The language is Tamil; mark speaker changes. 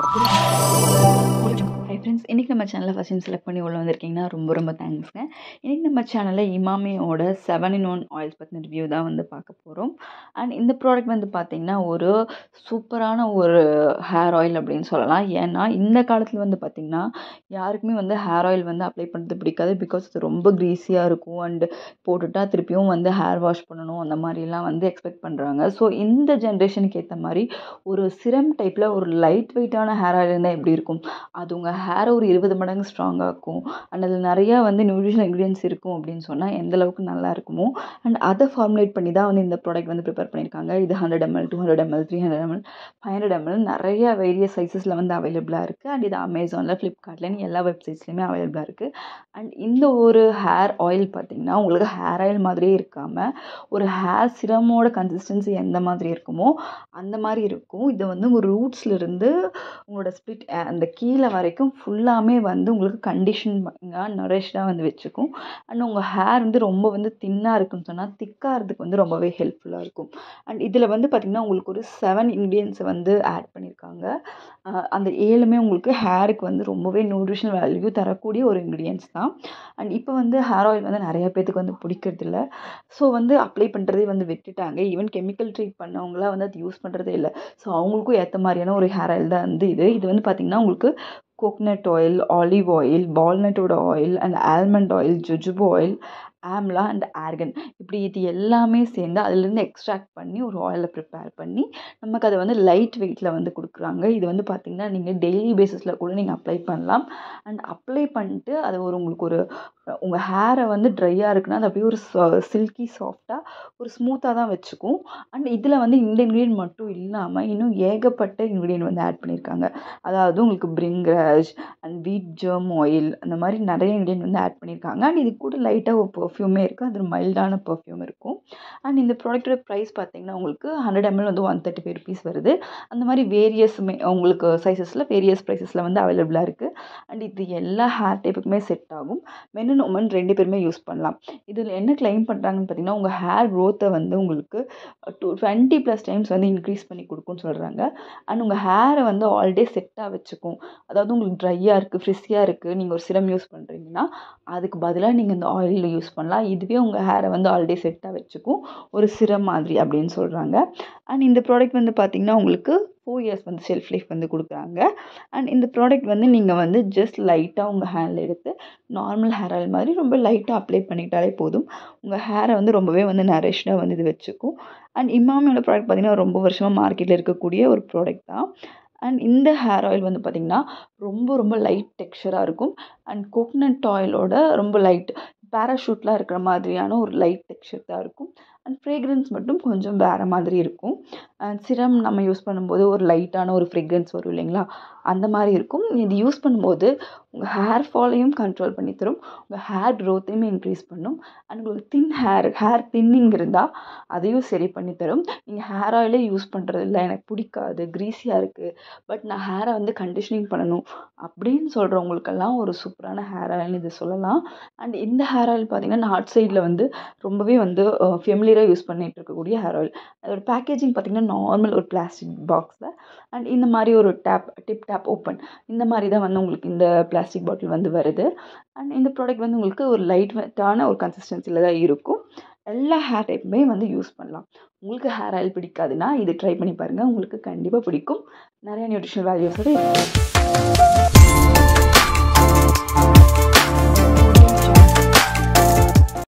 Speaker 1: ஹை ஃப்ரெண்ட்ஸ், இன்றைக்கி நம்ம சேனலில் ஃபஸ்ட் டைம் செலக்ட் பண்ணி உள்ள வந்திருக்கீங்கன்னா ரொம்ப தேங்க்ஸ்ங்க. இன்றைக்கி நம்ம சேனலில் இமாமியோட 7-in-1 ஆயில்ஸ் பற்றின ரிவ்யூ தான் வந்து பார்க்க போகிறோம். அண்ட் இந்த ப்ராடக்ட் வந்து பார்த்திங்கன்னா ஒரு சூப்பரான ஒரு ஹேர் ஆயில் அப்படின்னு சொல்லலாம். ஏன்னா இந்த காலத்தில் வந்து பார்த்திங்கன்னா யாருக்குமே வந்து ஹேர் ஆயில் வந்து அப்ளை பண்ணுறது பிடிக்காது. பிகாஸ் அது ரொம்ப க்ரீஸியாக இருக்கும் அண்டு போட்டுட்டா திருப்பியும் வந்து ஹேர் வாஷ் பண்ணணும் அந்த மாதிரிலாம் வந்து எக்ஸ்பெக்ட் பண்ணுறாங்க. ஸோ இந்த ஜென்ரேஷனுக்கு ஏற்ற மாதிரி ஒரு சிரம் டைப்பில் ஒரு லைட் வெயிட்டான ஹேர் ஆயில் இருந்தால் எப்படி இருக்கும், அது உங்கள் ஹேரை ஒரு 20 மடங்கு ஸ்ட்ராங்காக இருக்கும். அண்ட் அதில் நிறையா வந்து நியூட்ரிஷனல் இன்க்ரீடியன்ஸ் இருக்கும் அப்படின்னு சொன்னால் எந்த அளவுக்கு நல்லா இருக்குமோ அண்ட் அதை ஃபார்முலேட் பண்ணி தான் வந்து இந்த ப்ராடக்ட் வந்து ப்ரிப்பேர் பண்ணியிருக்காங்க. இது 100 ml, 200 ml, 300 ml, 500 ml நிறைய வேரியஸ் சைஸஸில் வந்து அவைலபிளாக இருக்குது. அண்ட் இது அமேசானில், ஃப்ளிப்கார்ட்லேன்னு எல்லா வெப்சைட்ஸ்லையுமே அவைலபிளாக இருக்குது. அண்ட் இந்த ஒரு ஹேர் ஆயில் பார்த்திங்கன்னா உங்களுக்கு ஹேர் ஆயில் மாதிரியே இருக்காமல் ஒரு ஹேர் சிரமோட கன்சிஸ்டன்சி எந்த மாதிரி இருக்குமோ அந்த மாதிரி இருக்கும். இது வந்து உங்கள் ரூட்ஸ்லேருந்து உங்களோட ஸ்பிளிட் அந்த கீழே வரைக்கும் ஃபுல்லாமே வந்து உங்களுக்கு கண்டிஷனாக நரிஷ்டாக வந்து வச்சுக்கும். அண்ட் உங்கள் ஹேர் வந்து ரொம்ப வந்து தின்னாக இருக்குன்னு சொன்னால் திக்காகிறதுக்கு வந்து ரொம்பவே ஹெல்ப்ஃபுல்லாக இருக்கும். அண்ட் இதில் வந்து பார்த்திங்கன்னா உங்களுக்கு ஒரு 7 இன்க்ரீடியன்ஸை வந்து ஆட் பண்ணியிருக்காங்க. அந்த 7மே உங்களுக்கு ஹேருக்கு வந்து ரொம்பவே நியூட்ரிஷனல் வேல்யூ தரக்கூடிய ஒரு இன்க்ரீடியன்ஸ் தான். அண்ட் இப்போ வந்து ஹேர் ஆயில் வந்து நிறைய பேத்துக்கு வந்து பிடிக்கிறதில்ல. ஸோ வந்து அப்ளை பண்ணுறதே வந்து விட்டுட்டாங்க. ஈவன் கெமிக்கல் ட்ரீட் பண்ணவங்களாம் வந்து அது யூஸ் பண்ணுறதே இல்லை. ஸோ அவங்களுக்கும் ஏற்ற மாதிரியான ஒரு ஹேர் ஆயில் தான் வந்து இது வந்து பார்த்திங்கன்னா உங்களுக்கு கோகனட் ஆயில், ஆலிவ் ஆயில், வால்நட்டோட oil and almond oil, jujube oil, amla and argan இப்படி இது எல்லாமே சேர்ந்து அதுலேருந்து எக்ஸ்ட்ராக்ட் பண்ணி ஒரு ஆயிலை ப்ரிப்பேர் பண்ணி நமக்கு அதை வந்து லைட் வெயிட்டில் வந்து கொடுக்குறாங்க. இது வந்து பார்த்திங்கன்னா நீங்கள் டெய்லி பேசிஸில் கூட நீங்கள் அப்ளை பண்ணலாம். அண்ட் அப்ளை பண்ணிட்டு அது உங்களுக்கு ஒரு உங்கள் ஹேரை வந்து ட்ரையாக இருக்குன்னா அது அப்படியே ஒரு சில்கி சாஃப்டாக ஒரு ஸ்மூத்தாக தான் வச்சுக்கும். அண்ட் இதில் வந்து இந்த இன்க்ரீடியன்ட் மட்டும் இல்லாமல் இன்னும் ஏகப்பட்ட இன்க்ரீடியன்ட் வந்து ஆட் பண்ணியிருக்காங்க. அதாவது உங்களுக்கு பிரிங்கராஜ் அண்ட் வீட் ஜெர்ம் ஆயில் அந்த மாதிரி நிறைய இன்க்ரீடியன்ட் வந்து ஆட் பண்ணியிருக்காங்க. அண்ட் இது கூட லைட்டாக ஒரு பர்ஃப்யூமே இருக்குது. அது மைல்டான பர்ஃப்யூம் இருக்கும். அண்ட் இந்த ப்ராடக்டோட ப்ரைஸ் பார்த்திங்கன்னா உங்களுக்கு 100 ml வந்து 135 rupees வருது. அந்த மாதிரி வேரியஸுமே உங்களுக்கு சைஸஸில் வேரியஸ் ப்ரைஸஸில் வந்து அவைலபிளாக இருக்குது. அண்ட் இது எல்லா ஹேர் டைப்புக்குமே செட் ஆகும். மென் அண்ட் உமன் 2 பேருமே யூஸ் பண்ணலாம். இதில் என்ன கிளைம் பண்ணுறாங்கன்னு பார்த்திங்கன்னா உங்கள் ஹேர் க்ரோத்தை வந்து உங்களுக்கு 20+ டைம்ஸ் வந்து இன்க்ரீஸ் பண்ணி கொடுக்கும்னு சொல்கிறாங்க. அண்ட் உங்கள் ஹேரை வந்து ஆல் டே செட்டாக வச்சுக்கும். அதாவது உங்களுக்கு ட்ரையாக இருக்குது, ஃப்ரிஸியாக இருக்குது, நீங்கள் ஒரு சிரம் யூஸ் பண்ணுறீங்கன்னா அதுக்கு பதிலாக நீங்கள் இந்த ஆயில் யூஸ் பண்ணலாம். இதுவே உங்கள் ஹேரை வந்து ஆல் டே செட்டாக வச்சுக்கும், ஒரு சிரம் மாதிரி அப்படின்னு சொல்கிறாங்க. அண்ட் இந்த ப்ராடக்ட் வந்து பார்த்திங்கன்னா உங்களுக்கு 4 years வந்து ஷெல்ஃப் லைஃப் வந்து கொடுக்குறாங்க. அண்ட் இந்த ப்ராடக்ட் வந்து நீங்கள் வந்து ஜஸ்ட் லைட்டாக உங்கள் ஹேரில் எடுத்து நார்மல் ஹேர் ஆயில் மாதிரி ரொம்ப லைட்டாக அப்ளை பண்ணிட்டாலே போதும். உங்கள் ஹேரை வந்து ரொம்பவே வந்து நரிஷ்டாக வந்து இது வச்சுக்கும். அண்ட் இமாமியோட ப்ராடக்ட் பார்த்திங்கன்னா ரொம்ப வருஷமாக மார்க்கெட்டில் இருக்கக்கூடிய ஒரு ப்ராடக்ட் தான். அண்ட் இந்த ஹேர் ஆயில் வந்து பார்த்திங்கன்னா ரொம்ப லைட் டெக்ஸ்சராக இருக்கும். அண்ட் கோகனட் ஆயிலோட ரொம்ப லைட் பேராஷூட்லாம் இருக்கிற மாதிரியான ஒரு லைட் டெக்ஸ்சர் தான் இருக்கும். அண்ட் ஃப்ரேக்ரன்ஸ் மட்டும் கொஞ்சம் வேறு மாதிரி இருக்கும். அண்ட் சிரம் நம்ம யூஸ் பண்ணும்போது ஒரு லைட்டான ஒரு ஃப்ரேக்ரன்ஸ் வரும் இல்லைங்களா, அந்த மாதிரி இருக்கும். இது யூஸ் பண்ணும்போது உங்கள் ஹேர் ஃபாலையும் கண்ட்ரோல் பண்ணி தரும், உங்கள் ஹேர் க்ரோத்தையுமே இன்க்ரீஸ் பண்ணும். அண்ட் உங்களுக்கு ஹேர் தின்னிங் இருந்தால் அதையும் சரி பண்ணி தரும். நீங்கள் ஹேர் ஆயிலே யூஸ் பண்ணுறது இல்லை, எனக்கு பிடிக்காது, க்ரீஸியாக இருக்குது, பட் நான் ஹேரை வந்து கண்டிஷனிங் பண்ணணும் அப்படின்னு சொல்கிறவங்களுக்கெல்லாம் ஒரு சூப்பரான ஹேர் ஆயில்னு இது சொல்லலாம். அண்ட் இந்த ஹேர் ஆயில் பார்த்திங்கன்னா நார்த் சைடில் வந்து ரொம்பவே வந்து ஃபெமிலியராக யூஸ் பண்ணிகிட்டு இருக்கக்கூடிய ஹேர் ஆயில். அதோட பேக்கேஜிங் பார்த்திங்கன்னா நார்மல் ஒரு பிளாஸ்டிக் பாக்ஸில் அண்ட் இந்த மாதிரி ஒரு டிப் டேப் ஓப்பன் இந்த மாதிரி தான் வந்து உங்களுக்கு இந்த பிளாஸ்டிக் பாட்டில் வந்து வருது. அண்ட் இந்த ப்ராடக்ட் வந்து உங்களுக்கு ஒரு லைட் வெயிட்டான ஒரு கன்சிஸ்டன்சியில் தான் இருக்கும். எல்லா ஹேர் டைப்புமே வந்து யூஸ் பண்ணலாம். உங்களுக்கு ஹேர் ஆயில் பிடிக்காதுன்னா இது ட்ரை பண்ணி பாருங்கள், உங்களுக்கு கண்டிப்பாக பிடிக்கும். நிறைய நியூட்ரிஷனல் வேல்யூஸோடு இருக்கும்.